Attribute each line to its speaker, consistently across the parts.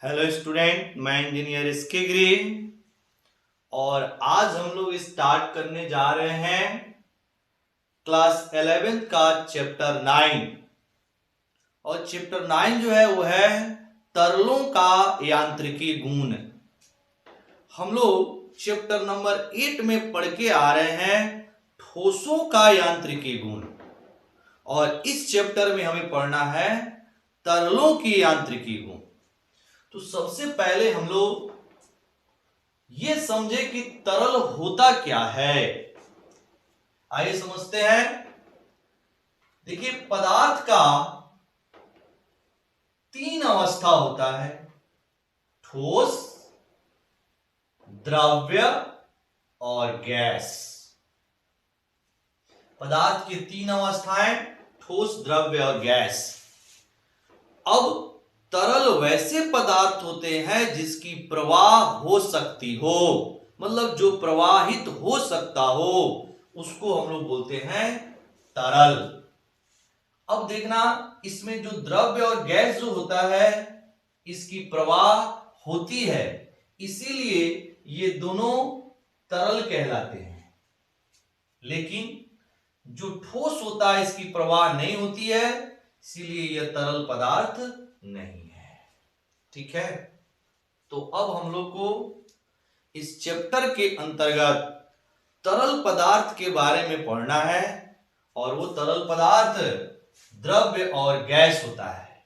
Speaker 1: Hello student, मैं engineer SK green और आज हम लोग स्टार्ट करने जा रहे हैं क्लास 11th का चैप्टर 9। और चैप्टर 9 जो है वो है तरलों का यांत्रिकी गुण। हम लोग चैप्टर नंबर 8 में पढ़ के आ रहे हैं ठोसों का यांत्रिकी गुण, और इस चैप्टर में हमें पढ़ना है तरलों की यांत्रिकी गुण। तो सबसे पहले हम लोग ये समझे कि तरल होता क्या है। आइए समझते हैं। देखिए, पदार्थ का 3 अवस्था होता है: ठोस, द्रव्य और गैस। पदार्थ की 3 अवस्थाएं: ठोस, द्रव्य और गैस। अब तरल वैसे पदार्थ होते हैं जिसकी प्रवाह हो सकती हो, मतलब जो प्रवाहित हो सकता हो, उसको हम लोग बोलते हैं तरल। अब देखना, इसमें जो द्रव्य और गैस जो होता है इसकी प्रवाह होती है, इसीलिए ये दोनों तरल कहलाते हैं। लेकिन जो ठोस होता है इसकी प्रवाह नहीं होती है, इसीलिए यह तरल पदार्थ नहीं है। ठीक है, तो अब हम लोग को इस चैप्टर के अंतर्गत तरल पदार्थ के बारे में पढ़ना है, और वो तरल पदार्थ द्रव्य और गैस होता है।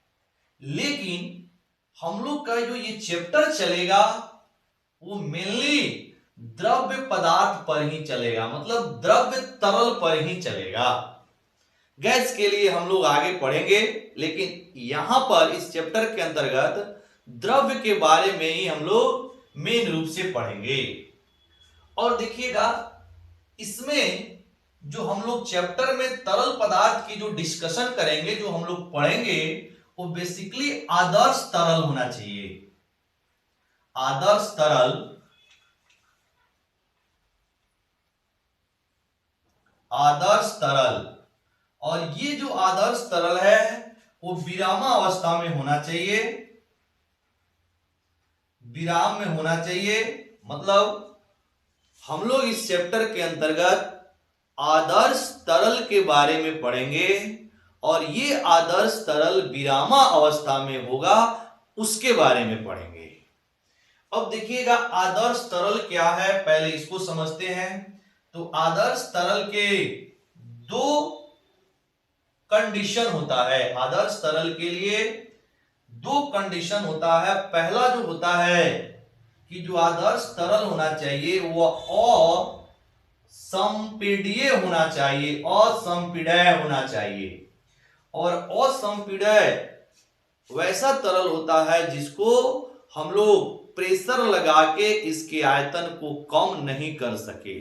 Speaker 1: लेकिन हम लोग का जो ये चैप्टर चलेगा वो मेनली द्रव्य पदार्थ पर ही चलेगा, मतलब द्रव्य तरल पर ही चलेगा। गैस के लिए हम लोग आगे पढ़ेंगे, लेकिन यहां पर इस चैप्टर के अंतर्गत द्रव्य के बारे में ही हम लोग मेन रूप से पढ़ेंगे। और देखिएगा, इसमें जो हम लोग चैप्टर में तरल पदार्थ की जो डिस्कशन करेंगे, जो हम लोग पढ़ेंगे, वो बेसिकली आदर्श तरल होना चाहिए। आदर्श तरल, आदर्श तरल। और ये जो आदर्श तरल है वो विरामा अवस्था में होना चाहिए, विराम में होना चाहिए। मतलब हम लोग इस चैप्टर के अंतर्गत आदर्श तरल के बारे में पढ़ेंगे, और ये आदर्श तरल विरामा अवस्था में होगा, उसके बारे में पढ़ेंगे। अब देखिएगा, आदर्श तरल क्या है, पहले इसको समझते हैं। तो आदर्श तरल के 2 कंडीशन होता है। आदर्श तरल के लिए 2 कंडीशन होता है। पहला जो होता है कि जो आदर्श तरल होना चाहिए वो असंपीड्य होना चाहिए, असंपीड्य होना चाहिए। और असंपीड्य वैसा तरल होता है जिसको हम लोग प्रेशर लगा के इसके आयतन को कम नहीं कर सके,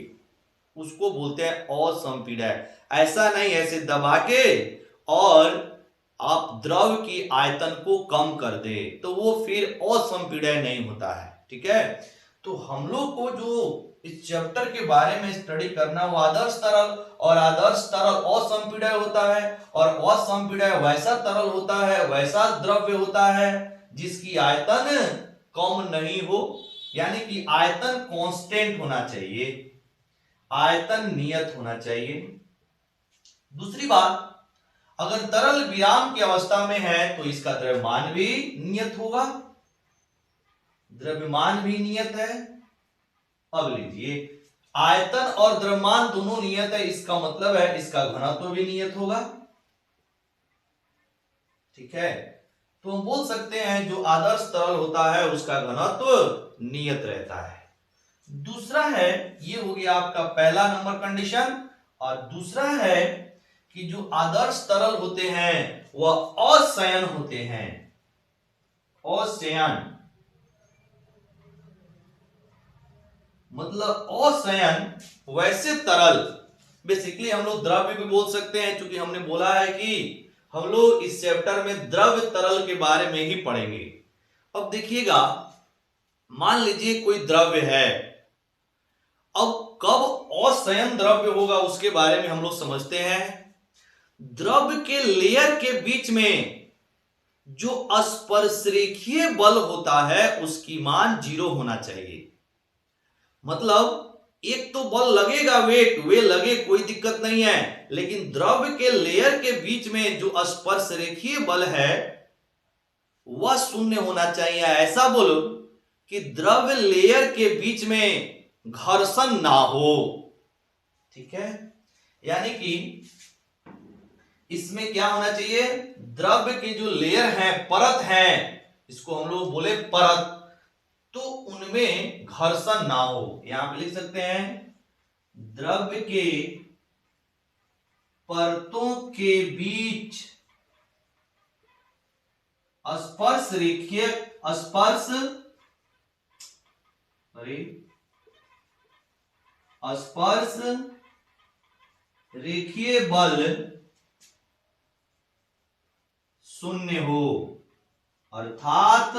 Speaker 1: उसको बोलते हैं असंपीड्य। ऐसा नहीं ऐसे दबा के और आप द्रव की आयतन को कम कर दे, तो वो फिर असंपीड्य नहीं होता है। ठीक है, तो हम लोग को जो इस चैप्टर के बारे में स्टडी करना, वो आदर्श तरल, और आदर्श तरल असंपीड्य होता है, और असंपीड्य वैसा तरल होता है, वैसा द्रव्य होता है जिसकी आयतन कम नहीं हो, यानी कि आयतन कांस्टेंट होना चाहिए, आयतन नियत होना चाहिए। दूसरी बात, अगर तरल विराम की अवस्था में है तो इसका द्रव्यमान भी नियत होगा, द्रव्यमान भी नियत है। अब लीजिए, आयतन और द्रव्यमान दोनों नियत है, इसका मतलब है इसका घनत्व भी नियत होगा। ठीक है, तो हम बोल सकते हैं जो आदर्श तरल होता है उसका घनत्व नियत रहता है। दूसरा है, ये हो गया आपका पहला नंबर कंडीशन। और दूसरा है कि जो आदर्श तरल होते हैं वह असंयन होते हैं। असंयन मतलब असंयन वैसे तरल, बेसिकली हम लोग द्रव्य भी बोल सकते हैं, क्योंकि हमने बोला है कि हम लोग इस चैप्टर में द्रव्य तरल के बारे में ही पढ़ेंगे। अब देखिएगा, मान लीजिए कोई द्रव्य है, अब कब असंयन द्रव्य होगा उसके बारे में हम लोग समझते हैं। द्रव्य के लेयर के बीच में जो स्पर्शरेखीय बल होता है उसकी मान 0 होना चाहिए। मतलब एक तो बल लगेगा, वेट वे लगे, कोई दिक्कत नहीं है, लेकिन द्रव्य के लेयर के बीच में जो स्पर्शरेखीय बल है वह 0 होना चाहिए। ऐसा बोलो कि द्रव्य लेयर के बीच में घर्षण ना हो। ठीक है, यानी कि इसमें क्या होना चाहिए, द्रव्य के जो लेयर है, परत है, इसको हम लोग बोले परत, तो उनमें घर्षण ना हो। यहां पे लिख सकते हैं द्रव्य के परतों के बीच स्पर्श रेखीय स्पर्श स्पर्श रेखीय बल 0 हो, अर्थात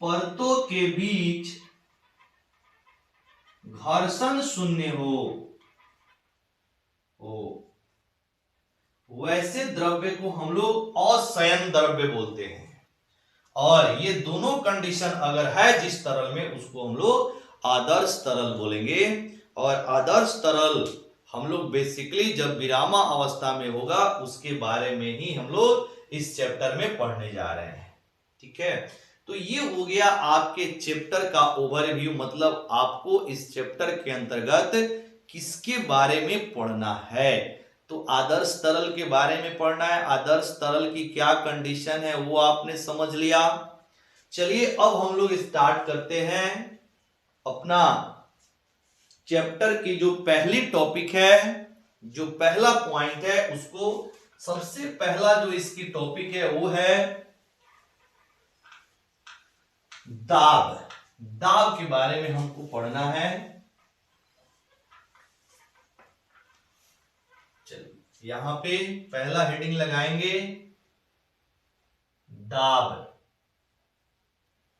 Speaker 1: परतों के बीच घर्षण 0 हो, वैसे द्रव्य को हम लोग असंयन द्रव्य बोलते हैं। और ये दोनों कंडीशन अगर है जिस तरल में, उसको हम लोग आदर्श तरल बोलेंगे। और आदर्श तरल हम लोग बेसिकली जब विरामा अवस्था में होगा उसके बारे में ही हम लोग इस चैप्टर में पढ़ने जा रहे हैं। ठीक है, तो ये हो गया आपके चैप्टर का ओवरव्यू। मतलब आपको इस चैप्टर के अंतर्गत किसके बारे में पढ़ना है, तो आदर्श तरल के बारे में पढ़ना है। आदर्श तरल की क्या कंडीशन है वो आपने समझ लिया। चलिए अब हम लोग स्टार्ट करते हैं अपना चैप्टर की जो पहली टॉपिक है, जो पहला पॉइंट है, उसको सबसे पहला जो इसकी टॉपिक है वो है दाब। दाब के बारे में हमको पढ़ना है। चलिए यहां पे पहला हेडिंग लगाएंगे दाब,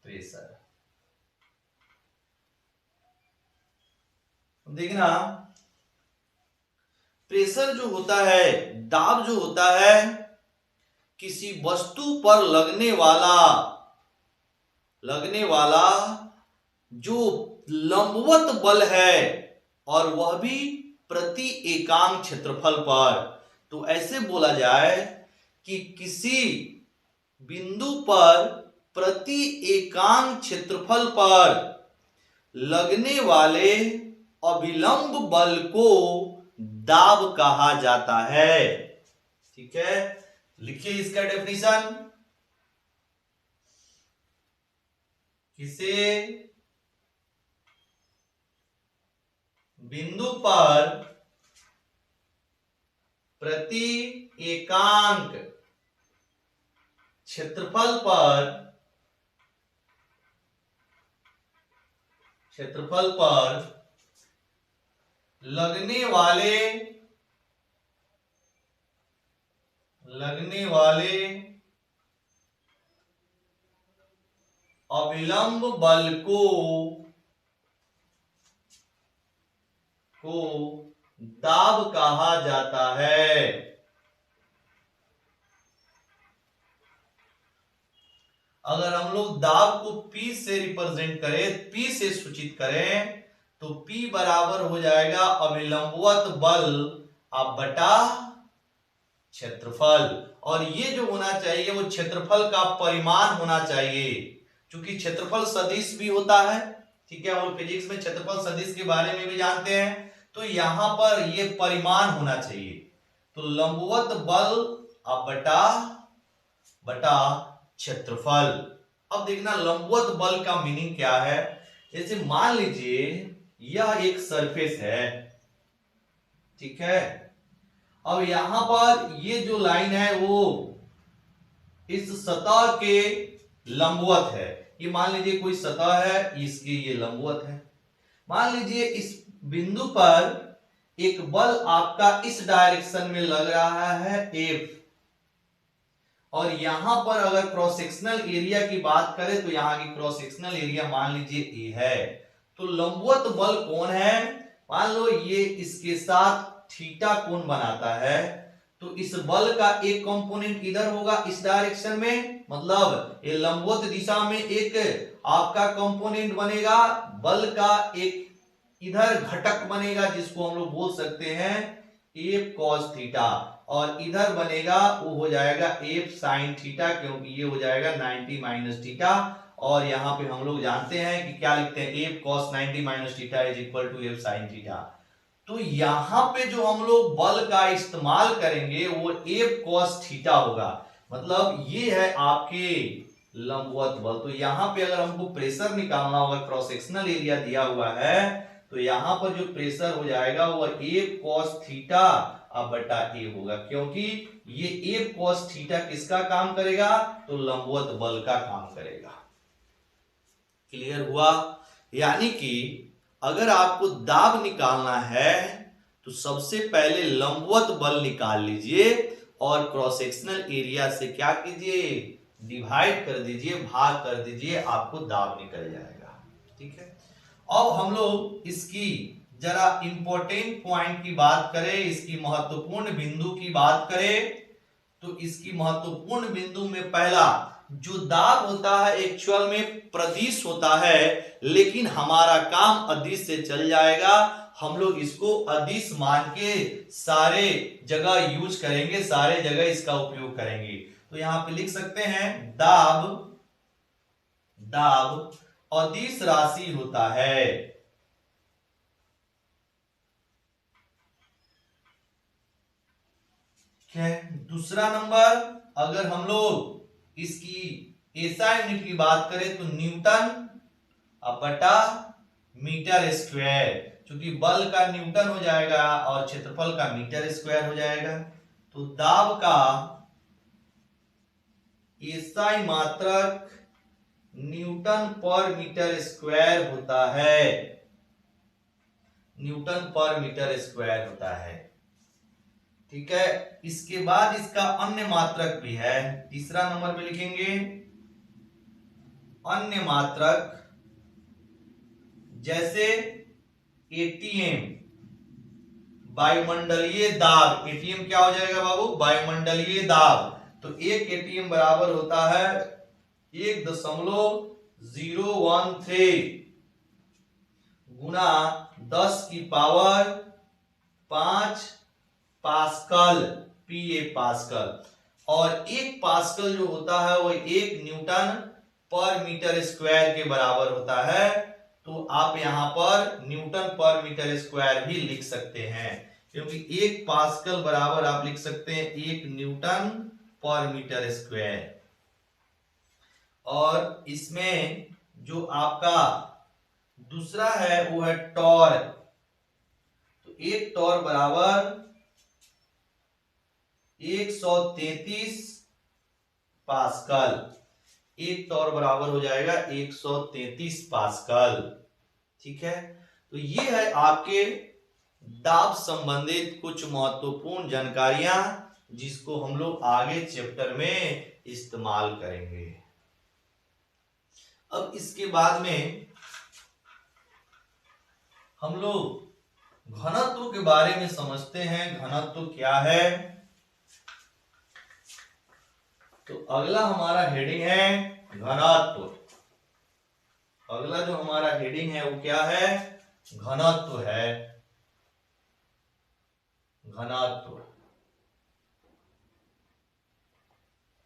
Speaker 1: प्रेशर। देखना प्रेशर जो होता है, दाब जो होता है, किसी वस्तु पर लगने वाला जो लंबवत बल है, और वह भी प्रति एकांक क्षेत्रफल पर। तो ऐसे बोला जाए कि किसी बिंदु पर प्रति एकांक क्षेत्रफल पर लगने वाले अभिलंब बल को दाब कहा जाता है। ठीक है, लिखिए इसका डेफिनेशन। किसी बिंदु पर प्रति एकांक क्षेत्रफल पर लगने वाले अभिलंब बल को दाब कहा जाता है। अगर हम लोग दाब को P से रिप्रेजेंट करें, P से सूचित करें, तो P बराबर हो जाएगा अभिलंबवत बल बटा क्षेत्रफल। और ये जो होना चाहिए वो क्षेत्रफल का परिमाण होना चाहिए, क्योंकि क्षेत्रफल सदिश भी होता है। ठीक है, और फिजिक्स में क्षेत्रफल सदिश के बारे में भी जानते हैं। तो यहां पर ये परिमाण होना चाहिए। तो लंबवत बल बटा क्षेत्रफल। अब देखना लंबवत बल का मीनिंग क्या है। जैसे मान लीजिए यह एक सरफेस है, ठीक है, अब यहां पर ये जो लाइन है वो इस सतह के लंबवत है। ये मान लीजिए कोई सतह है, इसकी ये लंबवत है। मान लीजिए इस बिंदु पर एक बल आपका इस डायरेक्शन में लग रहा है F, और यहां पर अगर क्रॉस सेक्शनल एरिया की बात करें तो यहां की क्रॉस सेक्शनल एरिया मान लीजिए A है। तो लंबवत बल कौन है, मान लो ये इसके साथ थीटा कोण बनाता है, तो इस बल का एक कंपोनेंट इधर होगा इस डायरेक्शन में, मतलब ये लंबवत दिशा में एक आपका कंपोनेंट बनेगा, बल का एक इधर घटक बनेगा जिसको हम लोग बोल सकते हैं एफ कॉस थीटा, और इधर बनेगा वो हो जाएगा एफ साइन थीटा, क्योंकि ये हो जाएगा 90 माइनस थीटा। और यहाँ पे हम लोग जानते हैं कि क्या लिखते हैं, F cos 90 minus theta is equal to F sine theta. तो यहां पे जो हम लोग बल का इस्तेमाल करेंगे वो एफ कॉस थीटा होगा, मतलब ये है आपके लंबवत बल। तो यहां पे अगर हमको प्रेशर निकालना होगा, क्रॉस सेक्शनल एरिया दिया हुआ है, तो यहां पर जो प्रेशर हो जाएगा वो एफ कॉस थीटा अब बटा ए होगा, क्योंकि ये एफ कॉस थीटा किसका काम करेगा, तो लंबवत बल का काम करेगा। क्लियर हुआ? यानी कि अगर आपको दाब निकालना है तो सबसे पहले लंबवत बल निकाल लीजिए और क्रॉस सेक्शनल एरिया से क्या कीजिए, डिवाइड कर दीजिए, भाग कर दीजिए, आपको दाब निकल जाएगा। ठीक है, अब हम लोग इसकी जरा इंपॉर्टेंट पॉइंट की बात करें, इसकी महत्वपूर्ण बिंदु की बात करें, तो इसकी महत्वपूर्ण बिंदु में पहला जो दाब होता है एक्चुअल में प्रदिश होता है, लेकिन हमारा काम अदिश से चल जाएगा, हम लोग इसको अदिश मान के सारे जगह यूज करेंगे, सारे जगह इसका उपयोग करेंगे। तो यहां पे लिख सकते हैं दाब, दाब अदिश राशि होता है। दूसरा नंबर, अगर हम लोग इसकी एसआई यूनिट की बात करें तो न्यूटन बटा मीटर स्क्वायर, क्योंकि बल का न्यूटन हो जाएगा और क्षेत्रफल का मीटर स्क्वायर हो जाएगा। तो दाब का एसआई मात्रक न्यूटन पर मीटर स्क्वायर होता है, न्यूटन पर मीटर स्क्वायर होता है। ठीक है, इसके बाद इसका अन्य मात्रक भी है, तीसरा नंबर पे लिखेंगे अन्य मात्रक, जैसे एटीएम वायुमंडलीय दाब, एटीएम क्या हो जाएगा बाबू, वायुमंडलीय दाब। तो एक एटीएम बराबर होता है 1.013 गुना 10 की पावर 5 पास्कल, पीए पास्कल, और एक पास्कल जो होता है वो 1 न्यूटन पर मीटर स्क्वायर के बराबर होता है। तो आप यहां पर न्यूटन पर मीटर स्क्वायर भी लिख सकते हैं, क्योंकि 1 पास्कल बराबर आप लिख सकते हैं 1 न्यूटन पर मीटर स्क्वायर। और इसमें जो आपका दूसरा है वो है टॉर्क, तो एक टॉर्क बराबर 133 पास्कल, एक टॉर्क बराबर हो जाएगा 133 पास्कल। ठीक है, तो ये है आपके दाब संबंधित कुछ महत्वपूर्ण जानकारियां, जिसको हम लोग आगे चैप्टर में इस्तेमाल करेंगे। अब इसके बाद में हम लोग घनत्व के बारे में समझते हैं, घनत्व क्या है। तो अगला हमारा हेडिंग है घनत्व, अगला जो हमारा हेडिंग है वो क्या है, घनत्व है, घनत्व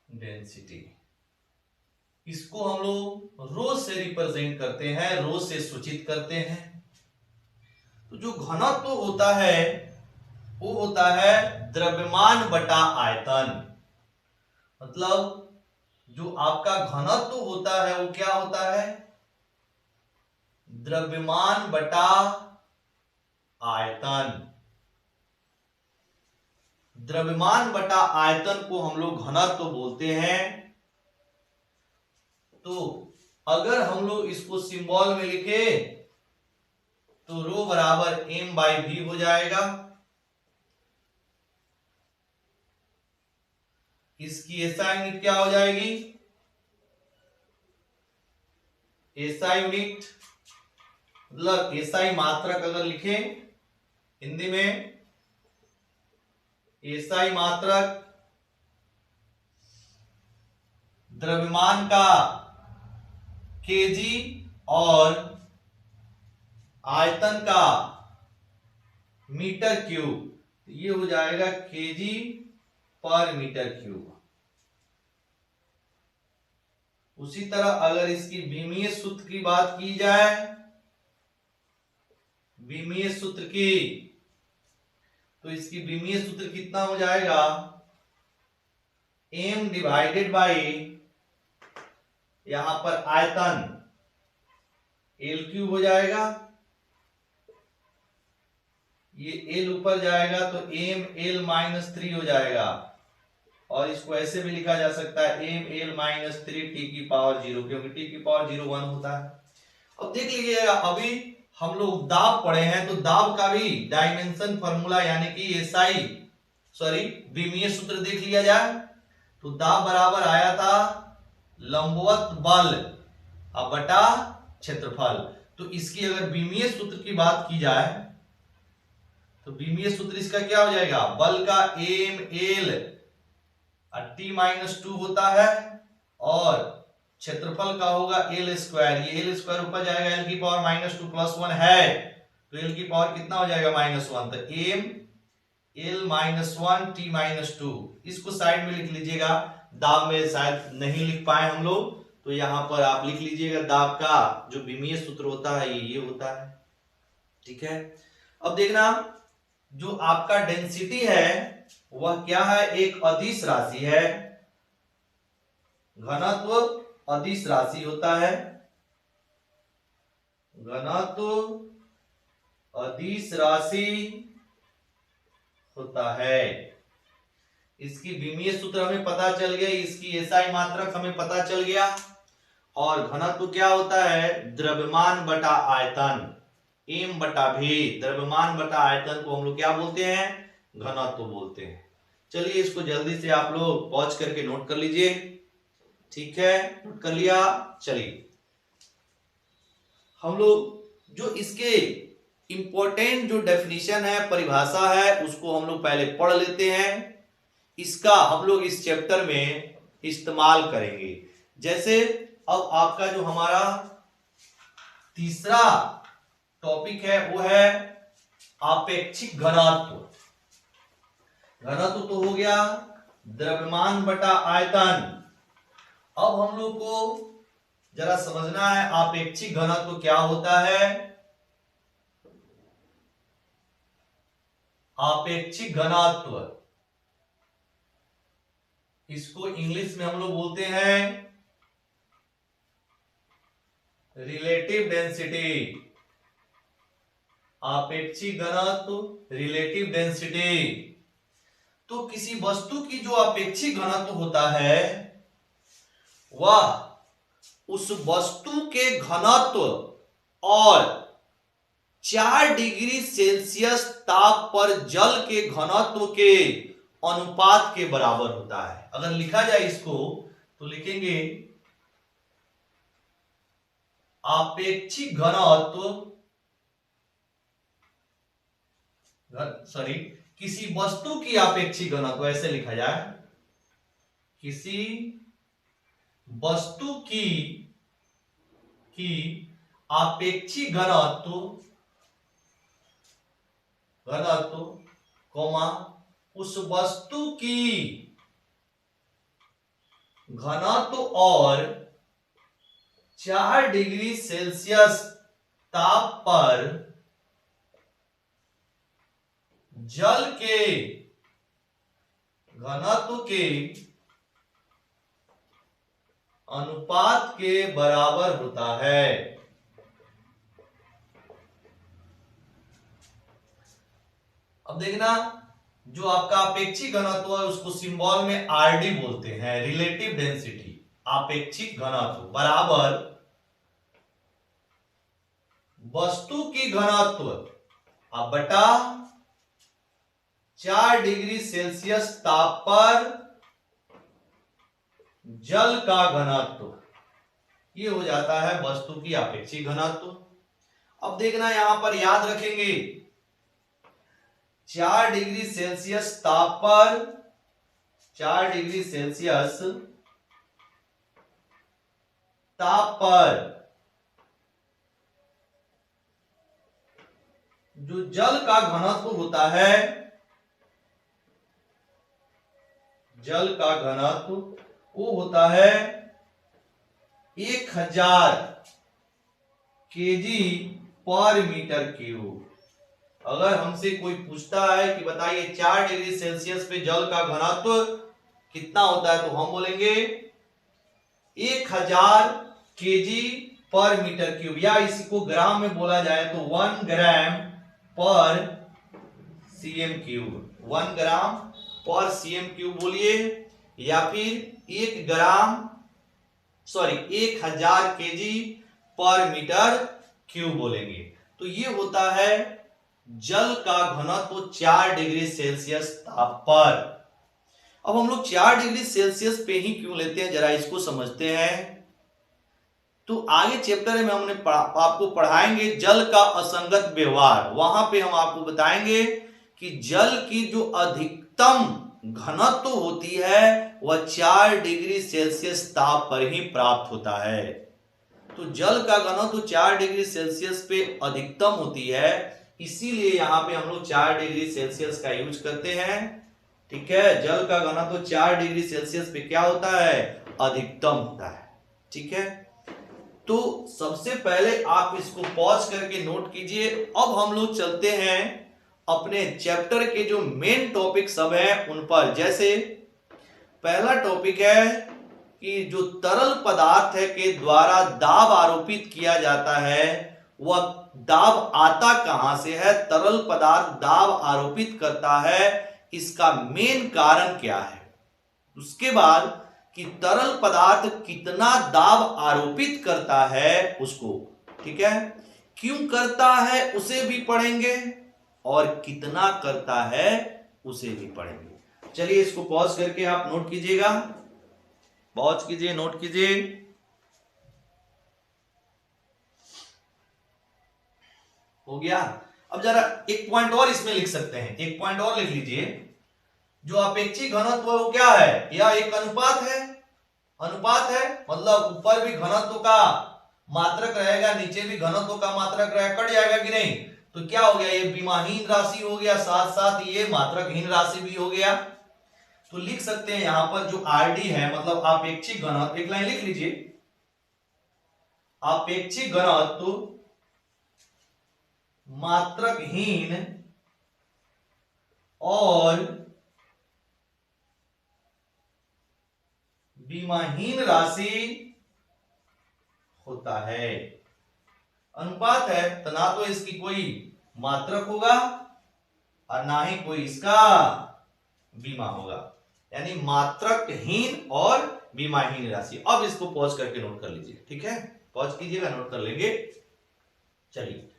Speaker 1: डेंसिटी। इसको हम लोग रो से रिप्रेजेंट करते हैं, रो से सूचित करते हैं। तो जो घनत्व होता है वो होता है द्रव्यमान बटा आयतन, मतलब जो आपका घनत्व होता है वो क्या होता है, द्रव्यमान बटा आयतन। द्रव्यमान बटा आयतन को हम लोग घनत्व बोलते हैं। तो अगर हम लोग इसको सिंबल में लिखे तो रो बराबर m बाई v हो जाएगा, इसकी एसआई यूनिट क्या हो जाएगी, एसआई यूनिट मतलब एसआई मात्रक अगर लिखें हिंदी में, एसआई मात्रक द्रव्यमान का केजी और आयतन का मीटर क्यूब, ये हो जाएगा केजी पर मीटर क्यूब। उसी तरह अगर इसकी विमीय सूत्र की बात की जाए, विमीय सूत्र की, तो इसकी विमीय सूत्र कितना हो जाएगा, m डिवाइडेड बाई यहां पर आयतन L क्यूब हो जाएगा, ये L ऊपर जाएगा तो m L माइनस 3 हो जाएगा, और इसको ऐसे भी लिखा जा सकता है m L माइनस 3 टी की पावर 0, क्योंकि टी की पावर 0 1 होता है। अब देख लीजिएगा, अभी हम लोग दाब पढ़े हैं, तो दाब का भी डायमेंशन फॉर्मूला यानी कि एसआई विमीय सूत्र देख लिया जाए, तो दाब बराबर आया था लंबवत बल बटा क्षेत्रफल। तो इसकी अगर विमीय सूत्र की बात की जाए तो विमीय सूत्र इसका क्या हो जाएगा, बल का एम एल टी माइनस 2 होता है और क्षेत्रफल का होगा एल स्क्वायर, ये एल स्क्वायर ऊपर जाएगा, एल की पावर माइनस 2 प्लस 1 है तो एल की पावर कितना हो जाएगा माइनस 1, तो M L minus 1 T minus 2, इसको साइड में लिख लीजिएगा, दाब में शायद नहीं लिख पाए हम लोग, तो यहां पर आप लिख लीजिएगा दाब का जो विमीय सूत्र होता है ये होता है। ठीक है, अब देखना जो आपका डेंसिटी है वह क्या है, एक अदिश राशि है, घनत्व अदिश राशि होता है, घनत्व अदिश राशि होता है। इसकी विमीय सूत्र हमें पता चल गया, इसकी एसआई मात्रक हमें पता चल गया, और घनत्व क्या होता है, द्रव्यमान बटा आयतन, m बटा भी, द्रव्यमान बटा आयतन को हम लोग क्या बोलते हैं, घनत्व बोलते हैं। चलिए इसको जल्दी से आप लोग पॉज करके नोट कर लीजिए। ठीक है, नोट कर लिया। चलिए हम लोग जो इसके इंपॉर्टेंट जो डेफिनेशन है, परिभाषा है, उसको हम लोग पहले पढ़ लेते हैं, इसका हम लोग इस चैप्टर में इस्तेमाल करेंगे। जैसे अब आपका जो हमारा तीसरा टॉपिक है वो है आपेक्षिक घनत्व। घनत्व तो हो गया द्रव्यमान बटा आयतन। अब हम लोग को जरा समझना है आपेक्षिक घनत्व क्या होता है। आपेक्षिक घनत्व, इसको इंग्लिश में हम लोग बोलते हैं रिलेटिव डेंसिटी। आपेक्षिक घनत्व, रिलेटिव डेंसिटी। तो किसी वस्तु की जो आपेक्षिक घनत्व होता है वह उस वस्तु के घनत्व और 4 डिग्री सेल्सियस ताप पर जल के घनत्व के अनुपात के बराबर होता है। अगर लिखा जाए इसको तो लिखेंगे आपेक्षिक घनत्व, किसी वस्तु की आपेक्षिक घनत्व, ऐसे लिखा जाए, किसी वस्तु की आपेक्षिक घनत्व कौमा उस वस्तु की घनत्व और 4 डिग्री सेल्सियस ताप पर जल के घनत्व के अनुपात के बराबर होता है। अब देखना जो आपका आपेक्षिक घनत्व है उसको सिंबल में आरडी बोलते हैं, रिलेटिव डेंसिटी। आपेक्षिक घनत्व बराबर वस्तु की घनत्व बटा 4 डिग्री सेल्सियस ताप पर जल का घनत्व, ये हो जाता है वस्तु की आपेक्षिक घनत्व। अब देखना यहां पर याद रखेंगे 4 डिग्री सेल्सियस ताप पर 4 डिग्री सेल्सियस ताप पर जो जल का घनत्व होता है, जल का घनत्व वो होता है 1000 केजी पर मीटर क्यूब। अगर हमसे कोई पूछता है कि बताइए 4 डिग्री सेल्सियस पे जल का घनत्व कितना होता है, तो हम बोलेंगे 1000 केजी पर मीटर क्यूब, या इसी को ग्राम में बोला जाए तो 1 ग्राम पर सीएम क्यूब। 1 ग्राम पर सीएम क्यूब बोलिए, या फिर 1000 केजी पर मीटर क्यूब बोलेंगे। तो ये होता है जल का घनत्व 4 डिग्री सेल्सियस ताप पर। अब हम लोग 4 डिग्री सेल्सियस पे ही क्यों लेते हैं, जरा इसको समझते हैं। तो आगे चैप्टर में हमने आपको पढ़ाएंगे जल का असंगत व्यवहार। वहां पे हम आपको बताएंगे कि जल की जो अधिकतम घनत्व होती है वह 4 डिग्री सेल्सियस ताप पर ही प्राप्त होता है। तो जल का घनत्व 4 डिग्री सेल्सियस पे अधिकतम होती है, इसीलिए यहां पे हम लोग 4 डिग्री सेल्सियस का यूज करते हैं। ठीक है, जल का घनत्व 4 डिग्री सेल्सियस पे क्या होता है, अधिकतम होता है। ठीक है, तो सबसे पहले आप इसको पॉज करके नोट कीजिए। अब हम लोग चलते हैं अपने चैप्टर के जो मेन टॉपिक सब हैं उन पर। जैसे पहला टॉपिक है कि जो तरल पदार्थ है के द्वारा दाब आरोपित किया जाता है, वह दाब आता कहां से है, तरल पदार्थ दाब आरोपित करता है, इसका मेन कारण क्या है। उसके बाद कि तरल पदार्थ कितना दाब आरोपित करता है उसको, ठीक है, क्यों करता है उसे भी पढ़ेंगे, और कितना करता है उसे भी पढ़ेंगे। चलिए इसको पॉज करके आप नोट कीजिएगा, पॉज कीजिए, नोट कीजिए। हो गया। अब जरा एक पॉइंट और इसमें लिख सकते हैं, एक पॉइंट और लिख लीजिए। जो अपेक्षित घनत्व है वो क्या है, यह एक अनुपात है। अनुपात है मतलब ऊपर भी घनत्व का मात्रक रहेगा, नीचे भी घनत्व का मात्रक रहेगा, कट जाएगा कि नहीं। तो क्या हो गया, ये विमाहीन राशि हो गया, साथ साथ ये मात्रकहीन राशि भी हो गया। तो लिख सकते हैं यहां पर जो आरडी है मतलब अपेक्षित घनत्व, एक लाइन लिख लीजिए, अपेक्षित घनत्व मात्रकहीन और विमाहीन राशि होता है। अनुपात है तो ना तो इसकी कोई मात्रक होगा और ना ही कोई इसका विमा होगा, यानी मात्रकहीन और विमाहीन राशि। अब इसको पॉज करके नोट कर लीजिए, ठीक है, पॉज कीजिएगा, नोट कर लेंगे। चलिए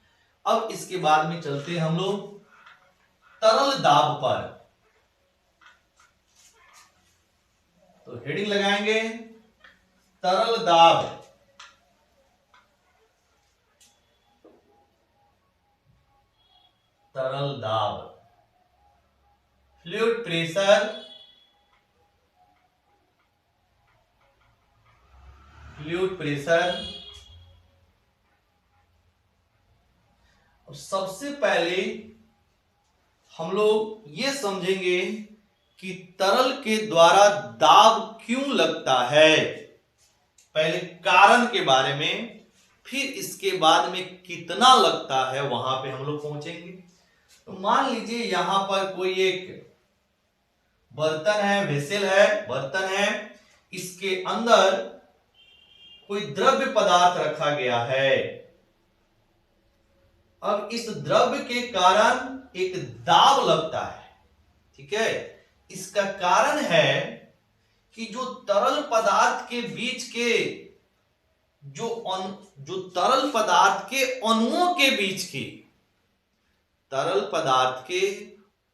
Speaker 1: अब इसके बाद में चलते हैं हम लोग तरल दाब पर। तो हेडिंग लगाएंगे तरल दाब। तरल दाब, फ्लूइड प्रेशर, फ्लूइड प्रेशर। सबसे पहले हम लोग ये समझेंगे कि तरल के द्वारा दाब क्यों लगता है, पहले कारण के बारे में, फिर इसके बाद में कितना लगता है वहां पे हम लोग पहुंचेंगे। तो मान लीजिए यहां पर कोई एक बर्तन है, वेसल है, बर्तन है, इसके अंदर कोई द्रव्य पदार्थ रखा गया है। अब इस द्रव्य के कारण एक दाब लगता है, ठीक है। इसका कारण है कि जो तरल पदार्थ के बीच के जो तरल पदार्थ के अणुओं के बीच की, तरल पदार्थ के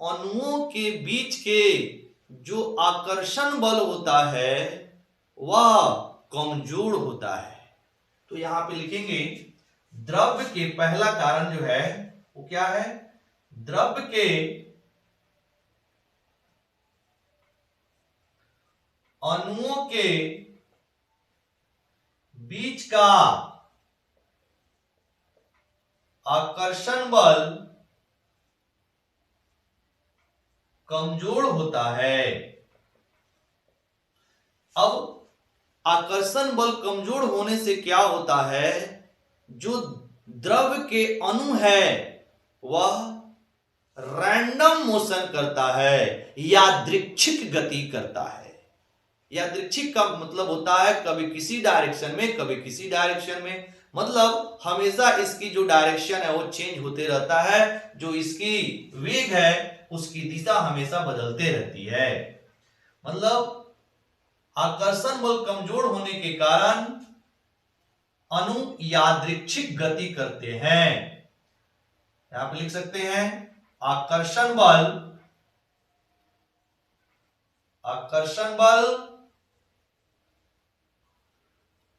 Speaker 1: अणुओं के बीच के जो आकर्षण बल होता है वह कमजोर होता है। तो यहां पे लिखेंगे द्रव्य के पहला कारण जो है वो क्या है, द्रव्य के अणुओं के बीच का आकर्षण बल कमजोर होता है। अब आकर्षण बल कमजोर होने से क्या होता है, जो द्रव के अणु है वह रैंडम मोशन करता है, यादृच्छिक गति करता है। यादृच्छिक का मतलब होता है कभी किसी डायरेक्शन में कभी किसी डायरेक्शन में, मतलब हमेशा इसकी जो डायरेक्शन है वो चेंज होते रहता है, जो इसकी वेग है उसकी दिशा हमेशा बदलते रहती है। मतलब आकर्षण बल कमजोर होने के कारण अणु यादृच्छिक गति करते हैं। यहां पे लिख सकते हैं आकर्षण बल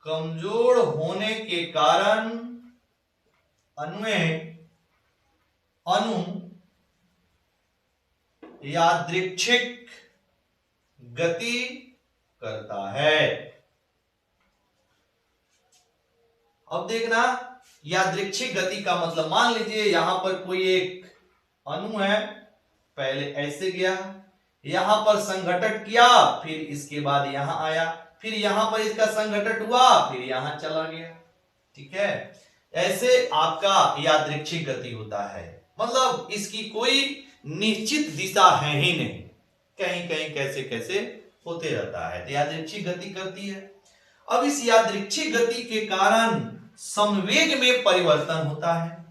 Speaker 1: कमजोर होने के कारण अणु यादृच्छिक गति करता है। अब देखना यादृच्छिक गति का मतलब, मान लीजिए यहां पर कोई एक अणु है, पहले ऐसे गया, यहां पर संघटन किया, फिर इसके बाद यहां आया, फिर यहां पर इसका संघटन हुआ, फिर यहां चला गया। ठीक है, ऐसे आपका यादृच्छिक गति होता है। मतलब इसकी कोई निश्चित दिशा है ही नहीं, कहीं कहीं कैसे कैसे होते रहता है, तो यादृच्छिक गति करती है। अब इस यादृच्छिक गति के कारण संवेग में परिवर्तन होता है।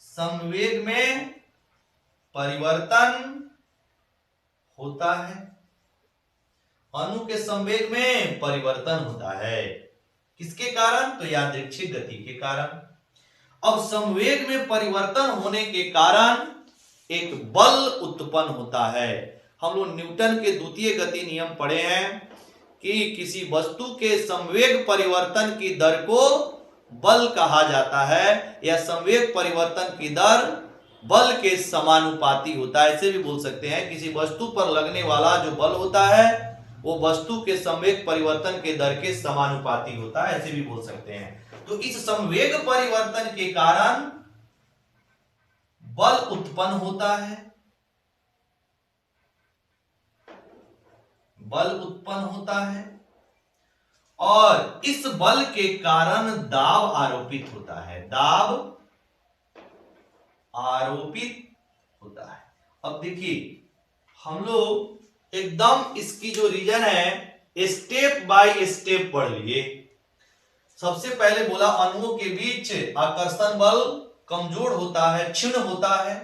Speaker 1: संवेग में परिवर्तन होता है, अणु के संवेग में परिवर्तन होता है। किसके कारण? तो यादृच्छिक गति के कारण। अब संवेग में परिवर्तन होने के कारण एक बल उत्पन्न होता है। हम लोग न्यूटन के द्वितीय गति नियम पढ़े हैं कि किसी वस्तु के संवेग परिवर्तन की दर को बल कहा जाता है, या संवेग परिवर्तन की दर बल के समानुपाती होता है। ऐसे भी बोल सकते हैं किसी वस्तु पर लगने वाला जो बल होता है वो वस्तु के संवेग परिवर्तन के दर के समानुपाती होता है, ऐसे भी बोल सकते हैं। तो इस संवेग परिवर्तन के कारण बल उत्पन्न होता है, बल उत्पन्न होता है, और इस बल के कारण दाब आरोपित होता है, दाब आरोपित होता है। अब देखिए हम लोग एकदम इसकी जो रीजन है स्टेप बाय स्टेप पढ़ लिए। सबसे पहले बोला अणुओं के बीच आकर्षण बल कमजोर होता है, क्षीण होता है।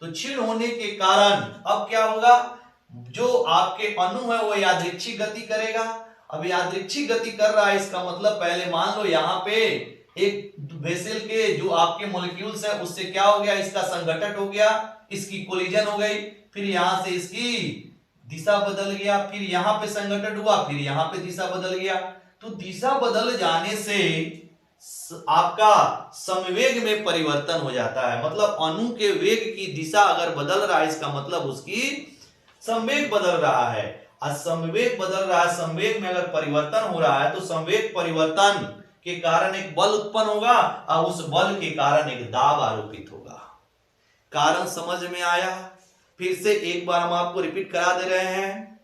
Speaker 1: तो क्षीण होने के कारण अब क्या होगा, जो आपके अणु है वो यादृच्छिक गति करेगा। अब यादृच्छिक गति कर रहा है, इसका मतलब पहले मान लो यहाँ पे एक वेसल के जो आपके मॉलिक्यूल्स है उससे क्या हो गया, इसका संघटन हो गया, इसकी कोलिजन हो गई, फिर यहां से इसकी दिशा बदल गया, फिर यहां पे संघटन हुआ, फिर यहां पे दिशा बदल गया। तो दिशा बदल जाने से आपका संवेग में परिवर्तन हो जाता है। मतलब अणु के वेग की दिशा अगर बदल रहा है, इसका मतलब उसकी संवेग बदल रहा है। और संवेग बदल रहा है, संवेग में अगर परिवर्तन हो रहा है तो संवेग परिवर्तन के कारण एक बल उत्पन्न होगा, और उस बल के कारण एक दाब आरोपित होगा। कारण समझ में आया? फिर से एक बार हम आपको रिपीट करा दे रहे हैं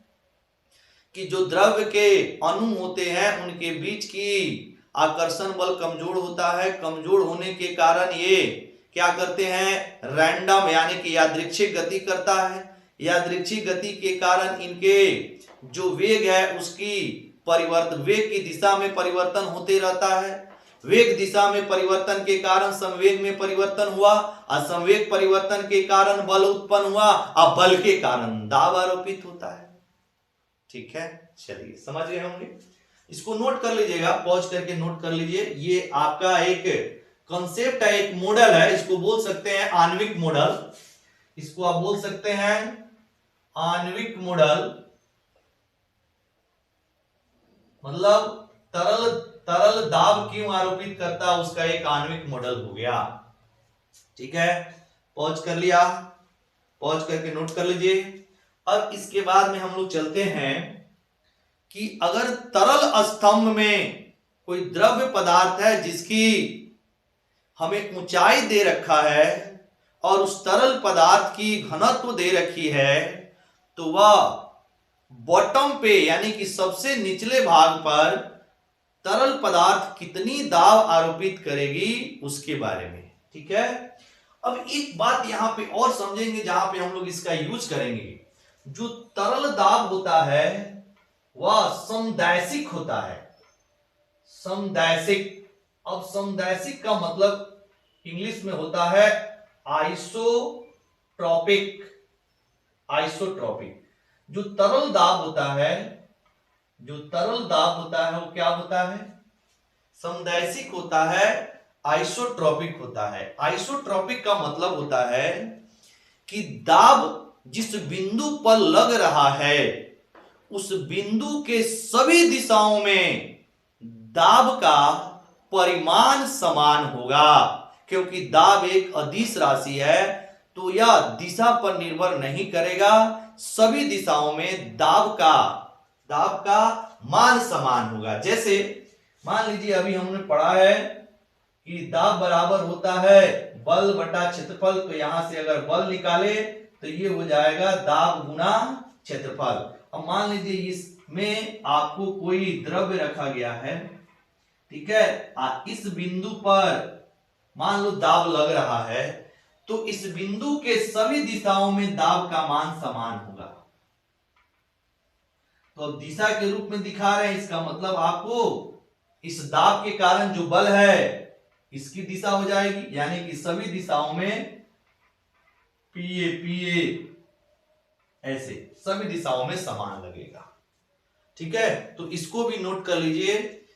Speaker 1: कि जो द्रव्य के अणु होते हैं उनके बीच की आकर्षण बल कमजोर होता है। कमजोर होने के कारण ये क्या करते हैं, रैंडम यानी कि यादृच्छिक गति करता है। यादृच्छिक गति के कारण इनके जो वेग है उसकी वेग की दिशा में परिवर्तन होते रहता है। वेग दिशा में परिवर्तन के कारण संवेग में परिवर्तन हुआ, और संवेग परिवर्तन के कारण बल उत्पन्न हुआ, और बल के कारण दाब आरोपित होता है। ठीक है, चलिए समझ गए होंगे। इसको नोट कर लीजिएगा, पॉज करके नोट कर लीजिए। ये आपका एक कॉन्सेप्ट है, एक मॉडल है, इसको बोल सकते हैं आणविक मॉडल। इसको आप बोल सकते हैं आणविक मॉडल, मतलब तरल दाब क्यों आरोपित करता है उसका एक आणविक मॉडल हो गया। ठीक है, पॉज कर लिया, पॉज करके नोट कर लीजिए। अब इसके बाद में हम लोग चलते हैं कि अगर तरल स्तंभ में कोई द्रव्य पदार्थ है जिसकी हमें ऊंचाई दे रखा है और उस तरल पदार्थ की घनत्व दे रखी है, तो वह बॉटम पे यानी कि सबसे निचले भाग पर तरल पदार्थ कितनी दाब आरोपित करेगी उसके बारे में। ठीक है, अब एक बात यहां पे और समझेंगे जहां पे हम लोग इसका यूज करेंगे। जो तरल दाब होता है वह समदैशिक होता है, समदैशिक। अब समदैशिक का मतलब इंग्लिश में होता है आइसोट्रॉपिक। आइसोट्रॉपिक जो तरल दाब होता है, जो तरल दाब होता है वो क्या होता है, समदैशिक होता है, आइसोट्रॉपिक होता है। आइसोट्रॉपिक का मतलब होता है कि दाब जिस बिंदु पर लग रहा है उस बिंदु के सभी दिशाओं में दाब का परिमाण समान होगा। क्योंकि दाब एक अदिश राशि है तो यह दिशा पर निर्भर नहीं करेगा, सभी दिशाओं में दाब का मान समान होगा। जैसे मान लीजिए अभी हमने पढ़ा है कि दाब बराबर होता है बल बटा क्षेत्रफल, तो यहां से अगर बल निकाले तो ये हो जाएगा दाब गुना क्षेत्रफल। अब मान लीजिए इसमें आपको कोई द्रव्य रखा गया है, ठीक है, इस बिंदु पर मान लो दाब लग रहा है, तो इस बिंदु के सभी दिशाओं में दाब का मान समान होगा। तो अब दिशा के रूप में दिखा रहे हैं, इसका मतलब आपको इस दाब के कारण जो बल है इसकी दिशा हो जाएगी, यानी कि सभी दिशाओं में पीए ऐसे सभी दिशाओं में समान लगेगा। ठीक है, तो इसको भी नोट कर लीजिए।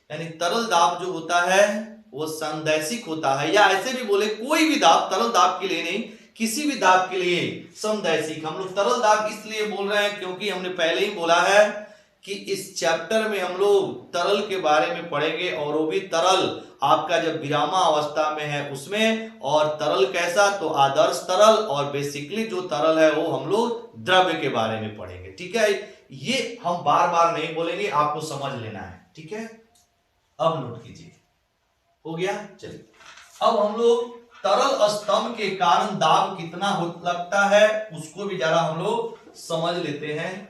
Speaker 1: यानी तरल दाब जो होता है वो समदैशिक होता है, या ऐसे भी बोले कोई भी दाब, तरल दाब के लिए नहीं, किसी भी दाब के लिए समदैशिक। हम लोग तरल दाब इसलिए बोल रहे हैं क्योंकि हमने पहले ही बोला है कि इस चैप्टर में हम लोग तरल के बारे में पढ़ेंगे, और वो भी तरल आपका जब विरामा अवस्था में है उसमें। और तरल कैसा, तो आदर्श तरल, और बेसिकली जो तरल है वो हम लोग द्रव्य के बारे में पढ़ेंगे। ठीक है, ये हम बार बार नहीं बोलेंगे, आपको समझ लेना है। ठीक है, अब नोट कीजिए, हो गया। चलिए अब हम लोग तरल स्तंभ के कारण दाब कितना लगता है उसको भी जरा हम लोग समझ लेते हैं।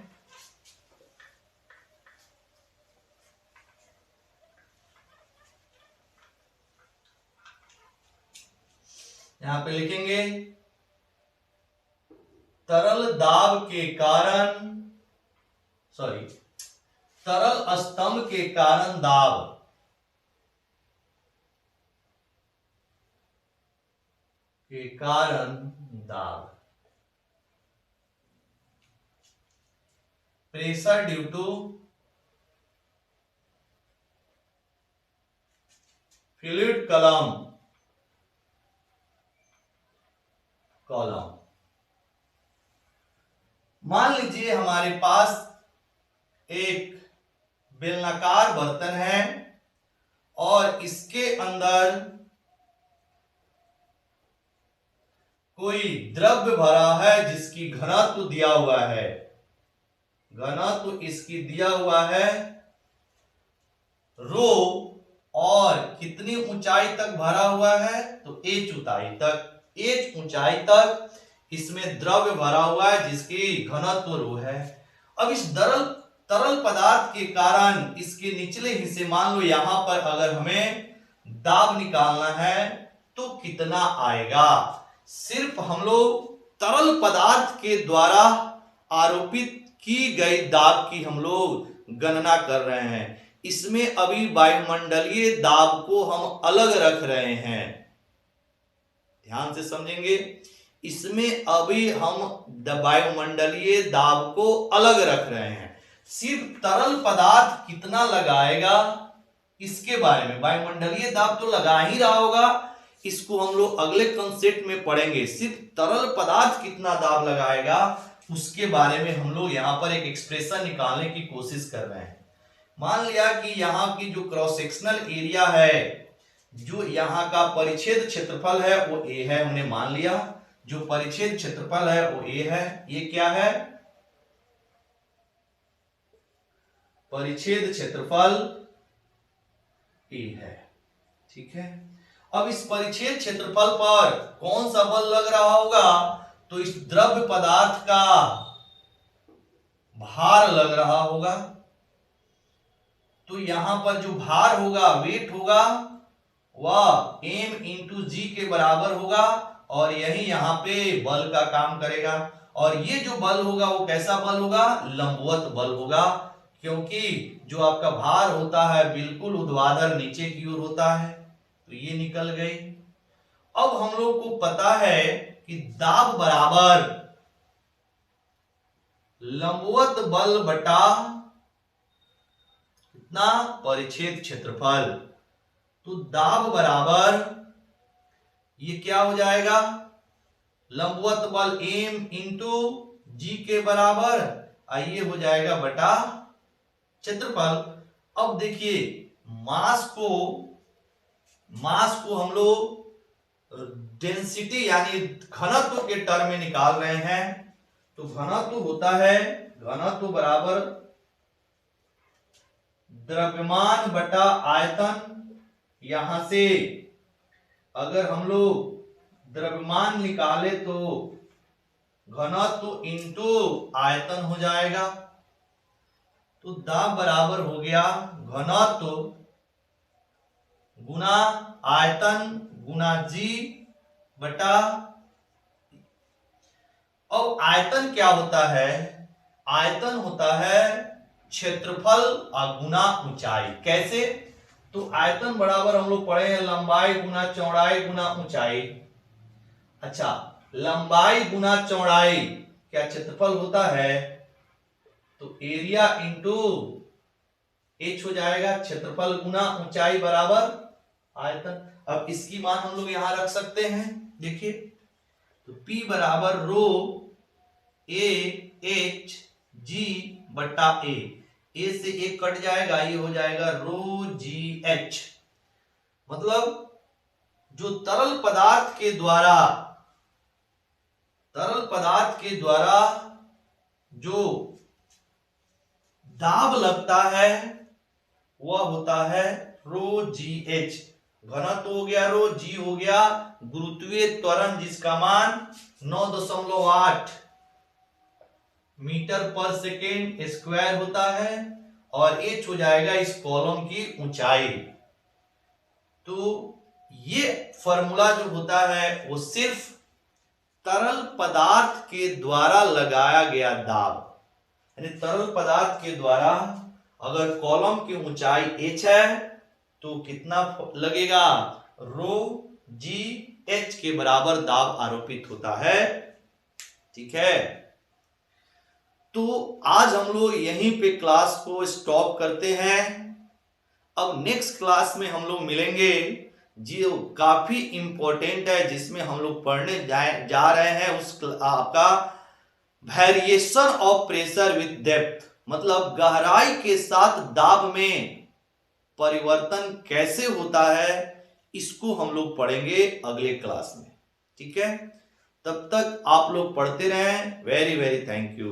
Speaker 1: यहां पे लिखेंगे तरल दाब के कारण, तरल स्तंभ के कारण दाब के कारण दाब, pressure due to fluid column मान लीजिए हमारे पास एक बेलनाकार बर्तन है और इसके अंदर कोई द्रव्य भरा है जिसकी घनत्व दिया हुआ है, घनत्व इसकी दिया हुआ है रो, और कितनी ऊंचाई तक भरा हुआ है, तो h ऊंचाई तक इसमें द्रव्य भरा हुआ है जिसकी घनत्व रो है। अब इस तरल पदार्थ के कारण इसके निचले हिस्से, मान लो यहां पर अगर हमें दाब निकालना है तो कितना आएगा, सिर्फ हम लोग तरल पदार्थ के द्वारा आरोपित की गई दाब की हम लोग गणना कर रहे हैं। इसमें अभी वायुमंडलीय दाब को हम अलग रख रहे हैं, ध्यान से समझेंगे। इसमें अभी हम वायुमंडलीय दाब को अलग रख रहे हैं, सिर्फ तरल पदार्थ कितना लगाएगा इसके बारे में। वायुमंडलीय दाब तो लगा ही रहा होगा, इसको हम लोग अगले कंसेप्ट में पढ़ेंगे। सिर्फ तरल पदार्थ कितना दाब लगाएगा उसके बारे में हम लोग यहाँ पर एक एक्सप्रेशन निकालने की कोशिश कर रहे हैं। मान लिया कि यहाँ की जो क्रॉस सेक्शनल एरिया है, जो यहाँ का परिच्छेद क्षेत्रफल है वो A है, हमने मान लिया। जो परिच्छेद क्षेत्रफल है वो A है। ये क्या है, परिच्छेद क्षेत्रफल A है। ठीक है, अब इस परिच्छेद क्षेत्रफल पर कौन सा बल लग रहा होगा? तो इस द्रव्य पदार्थ का भार लग रहा होगा। तो यहां पर जो भार होगा, वेट होगा, वह m इंटू जी के बराबर होगा और यही यहां पे बल का काम करेगा। और ये जो बल होगा वो कैसा बल होगा? लंबवत बल होगा, क्योंकि जो आपका भार होता है बिल्कुल ऊर्ध्वाधर नीचे की ओर होता है। तो ये निकल गई। अब हम लोग को पता है कि दाब बराबर लंबवत बल बटा कितना? परिच्छेद क्षेत्रफल। तो दाब बराबर ये क्या हो जाएगा? लंबवत बल m इंटू जी के बराबर, आइए हो जाएगा बटा क्षेत्रफल। अब देखिए मास को हम लोग डेंसिटी यानी घनत्व के टर्म में निकाल रहे हैं। तो घनत्व होता है, घनत्व बराबर द्रव्यमान बटा आयतन। यहां से अगर हम लोग द्रव्यमान निकाले तो घनत्व इंटू आयतन हो जाएगा। तो दाब बराबर हो गया घनत्व गुना आयतन गुना जी बटा। अब आयतन क्या होता है? आयतन होता है क्षेत्रफल गुना ऊंचाई। कैसे? तो आयतन बराबर हम लोग पढ़े हैं लंबाई गुना चौड़ाई गुना ऊंचाई। अच्छा, लंबाई गुना चौड़ाई क्या क्षेत्रफल होता है? तो एरिया इंटू एच हो जाएगा, क्षेत्रफल गुना ऊंचाई बराबर आयतन। अब इसकी मान हम लोग यहां रख सकते हैं। देखिए तो P बराबर रो ए एच जी बटा ए से एक कट जाएगा, ये हो जाएगा रो जी एच। मतलब जो तरल पदार्थ के द्वारा जो दाब लगता है वह होता है रो जी एच। घनत्व हो गया रो, जी हो गया गुरुत्वीय त्वरण जिसका मान 9.8 मीटर पर सेकेंड स्क्वायर होता है और एच हो जाएगा इस कॉलम की ऊंचाई। तो ये फॉर्मूला जो होता है वो सिर्फ तरल पदार्थ के द्वारा लगाया गया दाब, यानी तरल पदार्थ के द्वारा अगर कॉलम की ऊंचाई h है तो कितना लगेगा? रो जी एच के बराबर दाब आरोपित होता है। ठीक है, तो आज हम लोग यहीं पे क्लास को स्टॉप करते हैं। अब नेक्स्ट क्लास में हम लोग मिलेंगे जो काफी इंपॉर्टेंट है, जिसमें हम लोग पढ़ने जा रहे हैं उस आपका variation of pressure with depth, मतलब गहराई के साथ दाब में परिवर्तन कैसे होता है, इसको हम लोग पढ़ेंगे अगले क्लास में। ठीक है, तब तक आप लोग पढ़ते रहें। Very very thank you.